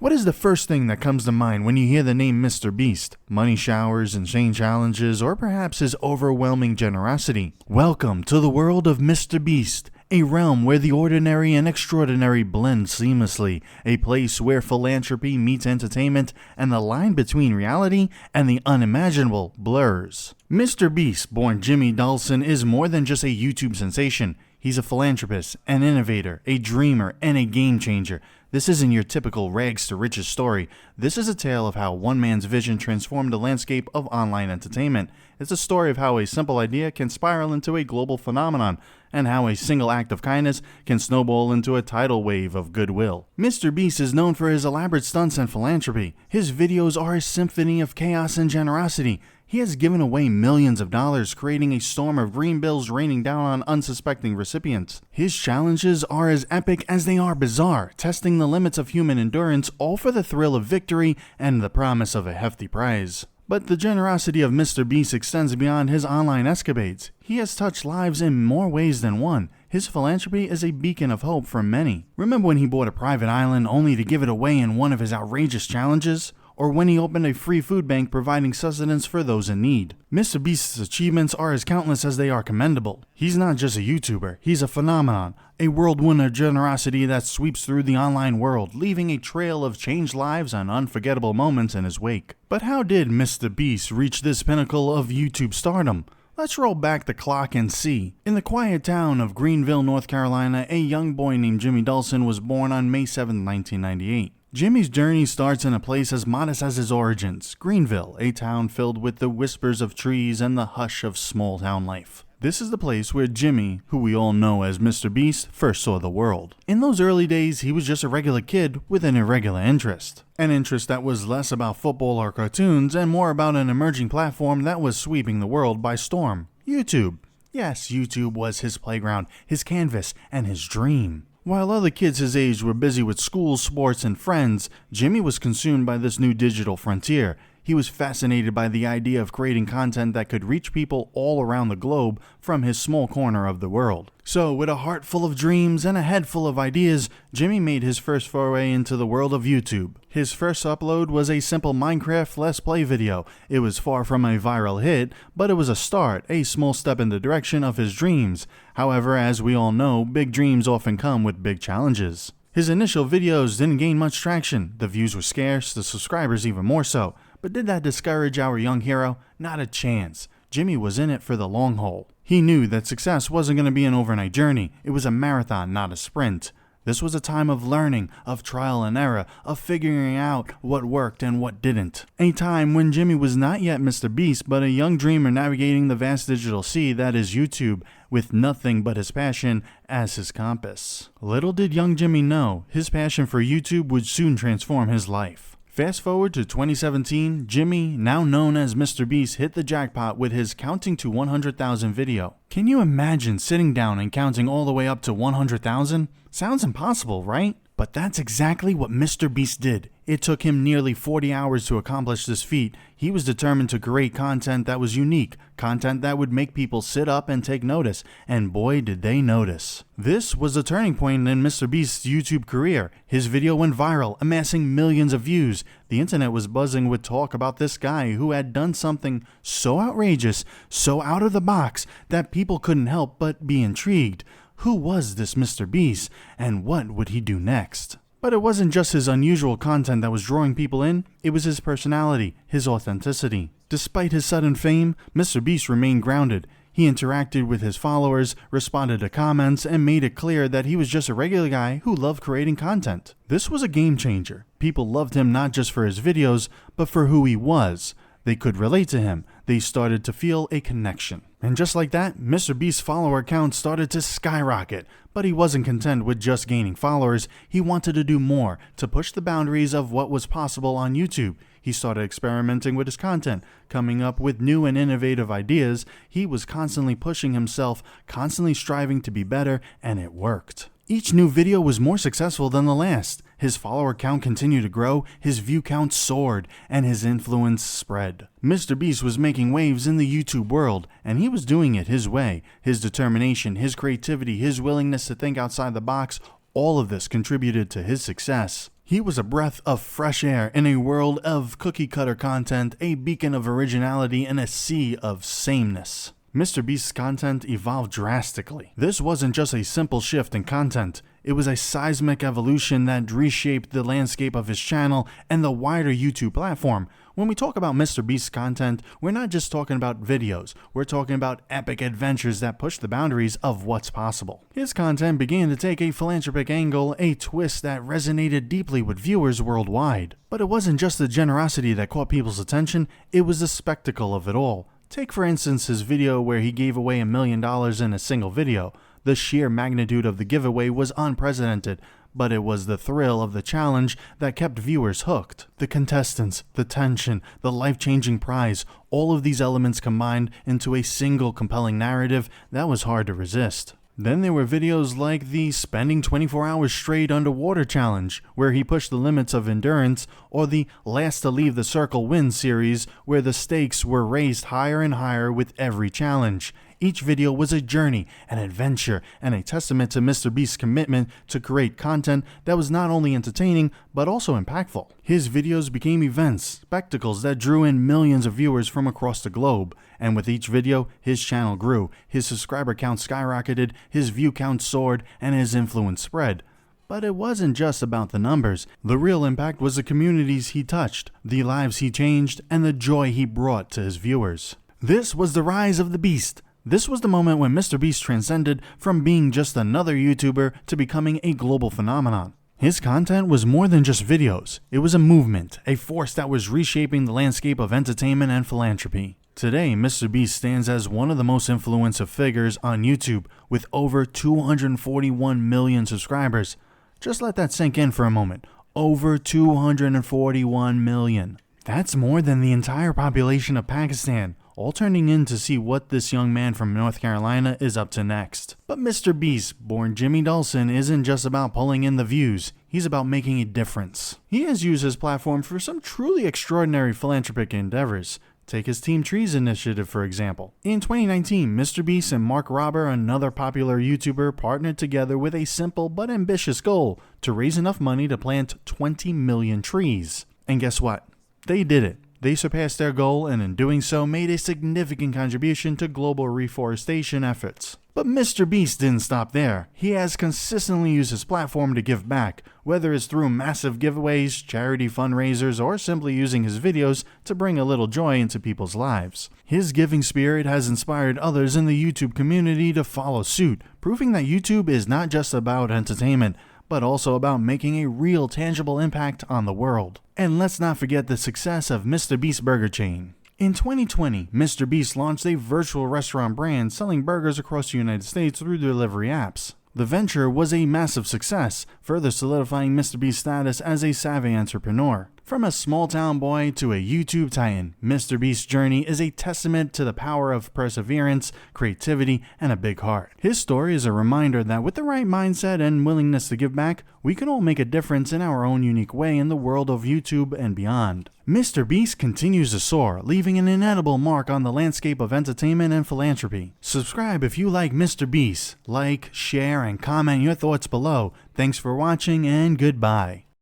What is the first thing that comes to mind when you hear the name Mr. Beast? Money showers, insane challenges, or perhaps his overwhelming generosity? Welcome to the world of Mr. Beast, a realm where the ordinary and extraordinary blend seamlessly, a place where philanthropy meets entertainment and the line between reality and the unimaginable blurs. Mr. Beast, born Jimmy Dawson, is more than just a YouTube sensation. He's a philanthropist, an innovator, a dreamer, and a game changer. This isn't your typical rags to riches story. This is a tale of how one man's vision transformed the landscape of online entertainment. It's a story of how a simple idea can spiral into a global phenomenon, and how a single act of kindness can snowball into a tidal wave of goodwill. Mr. Beast is known for his elaborate stunts and philanthropy. His videos are a symphony of chaos and generosity. He has given away millions of dollars, creating a storm of green bills raining down on unsuspecting recipients. His challenges are as epic as they are bizarre, testing the limits of human endurance, all for the thrill of victory and the promise of a hefty prize. But the generosity of Mr. Beast extends beyond his online escapades. He has touched lives in more ways than one. His philanthropy is a beacon of hope for many. Remember when he bought a private island only to give it away in one of his outrageous challenges? Or when he opened a free food bank providing sustenance for those in need. Mr. Beast's achievements are as countless as they are commendable. He's not just a YouTuber, he's a phenomenon, a whirlwind of generosity that sweeps through the online world, leaving a trail of changed lives and unforgettable moments in his wake. But how did Mr. Beast reach this pinnacle of YouTube stardom? Let's roll back the clock and see. In the quiet town of Greenville, North Carolina, a young boy named Jimmy Dawson was born on May 7, 1998. Jimmy's journey starts in a place as modest as his origins, Greenville, a town filled with the whispers of trees and the hush of small town life. This is the place where Jimmy, who we all know as Mr. Beast, first saw the world. In those early days, he was just a regular kid with an irregular interest. An interest that was less about football or cartoons and more about an emerging platform that was sweeping the world by storm: YouTube. Yes, YouTube was his playground, his canvas, and his dream. While other kids his age were busy with school, sports, and friends, Jimmy was consumed by this new digital frontier. He was fascinated by the idea of creating content that could reach people all around the globe from his small corner of the world. So, with a heart full of dreams and a head full of ideas, Jimmy made his first foray into the world of YouTube. His first upload was a simple Minecraft Let's Play video. It was far from a viral hit, but it was a start, a small step in the direction of his dreams. However, as we all know, big dreams often come with big challenges. His initial videos didn't gain much traction. The views were scarce, the subscribers even more so. But did that discourage our young hero? Not a chance. Jimmy was in it for the long haul. He knew that success wasn't going to be an overnight journey. It was a marathon, not a sprint. This was a time of learning, of trial and error, of figuring out what worked and what didn't. A time when Jimmy was not yet Mr. Beast, but a young dreamer navigating the vast digital sea that is YouTube, with nothing but his passion as his compass. Little did young Jimmy know, his passion for YouTube would soon transform his life. Fast forward to 2017, Jimmy, now known as Mr. Beast, hit the jackpot with his Counting to 100,000 video. Can you imagine sitting down and counting all the way up to 100,000? Sounds impossible, right? But that's exactly what Mr. Beast did. It took him nearly 40 hours to accomplish this feat. He was determined to create content that was unique, content that would make people sit up and take notice, and boy did they notice. This was the turning point in Mr. Beast's YouTube career. His video went viral, amassing millions of views. The internet was buzzing with talk about this guy who had done something so outrageous, so out of the box, that people couldn't help but be intrigued. Who was this Mr. Beast, and what would he do next? But it wasn't just his unusual content that was drawing people in, it was his personality, his authenticity. Despite his sudden fame, Mr. Beast remained grounded. He interacted with his followers, responded to comments, and made it clear that he was just a regular guy who loved creating content. This was a game changer. People loved him not just for his videos, but for who he was. They could relate to him. They started to feel a connection. And just like that, Mr. Beast's follower count started to skyrocket. But he wasn't content with just gaining followers. He wanted to do more, to push the boundaries of what was possible on YouTube. He started experimenting with his content, coming up with new and innovative ideas. He was constantly pushing himself, constantly striving to be better, and it worked. Each new video was more successful than the last. His follower count continued to grow, his view count soared, and his influence spread. Mr. Beast was making waves in the YouTube world, and he was doing it his way. His determination, his creativity, his willingness to think outside the box, all of this contributed to his success. He was a breath of fresh air in a world of cookie-cutter content, a beacon of originality, and a sea of sameness. MrBeast's content evolved drastically. This wasn't just a simple shift in content. It was a seismic evolution that reshaped the landscape of his channel and the wider YouTube platform. When we talk about MrBeast's content, we're not just talking about videos. We're talking about epic adventures that push the boundaries of what's possible. His content began to take a philanthropic angle, a twist that resonated deeply with viewers worldwide. But it wasn't just the generosity that caught people's attention, it was the spectacle of it all. Take for instance his video where he gave away $1 million in a single video. The sheer magnitude of the giveaway was unprecedented, but it was the thrill of the challenge that kept viewers hooked. The contestants, the tension, the life-changing prize, all of these elements combined into a single compelling narrative that was hard to resist. Then there were videos like the spending 24 hours straight underwater challenge, where he pushed the limits of endurance, or the last to leave the circle wins series, where the stakes were raised higher and higher with every challenge. Each video was a journey, an adventure, and a testament to MrBeast's commitment to create content that was not only entertaining, but also impactful. His videos became events, spectacles that drew in millions of viewers from across the globe. And with each video, his channel grew, his subscriber count skyrocketed, his view count soared, and his influence spread. But it wasn't just about the numbers. The real impact was the communities he touched, the lives he changed, and the joy he brought to his viewers. This was the rise of the Beast. This was the moment when MrBeast transcended from being just another YouTuber to becoming a global phenomenon. His content was more than just videos. It was a movement, a force that was reshaping the landscape of entertainment and philanthropy. Today, MrBeast stands as one of the most influential figures on YouTube with over 241 million subscribers. Just let that sink in for a moment. Over 241 million. That's more than the entire population of Pakistan, all turning in to see what this young man from North Carolina is up to next. But MrBeast, born Jimmy Dawson, isn't just about pulling in the views. He's about making a difference. He has used his platform for some truly extraordinary philanthropic endeavors. Take his Team Trees initiative, for example. In 2019, MrBeast and Mark Robber, another popular YouTuber, partnered together with a simple but ambitious goal to raise enough money to plant 20 million trees. And guess what? They did it. They surpassed their goal and in doing so made a significant contribution to global reforestation efforts. But MrBeast didn't stop there. He has consistently used his platform to give back, whether it's through massive giveaways, charity fundraisers, or simply using his videos to bring a little joy into people's lives. His giving spirit has inspired others in the YouTube community to follow suit, proving that YouTube is not just about entertainment, but also about making a real tangible impact on the world. And let's not forget the success of MrBeast Burger Chain. In 2020, MrBeast launched a virtual restaurant brand selling burgers across the United States through delivery apps. The venture was a massive success, further solidifying MrBeast's status as a savvy entrepreneur. From a small-town boy to a YouTube titan, MrBeast's journey is a testament to the power of perseverance, creativity, and a big heart. His story is a reminder that with the right mindset and willingness to give back, we can all make a difference in our own unique way in the world of YouTube and beyond. MrBeast continues to soar, leaving an indelible mark on the landscape of entertainment and philanthropy. Subscribe if you like MrBeast. Like, share, and comment your thoughts below. Thanks for watching, and goodbye.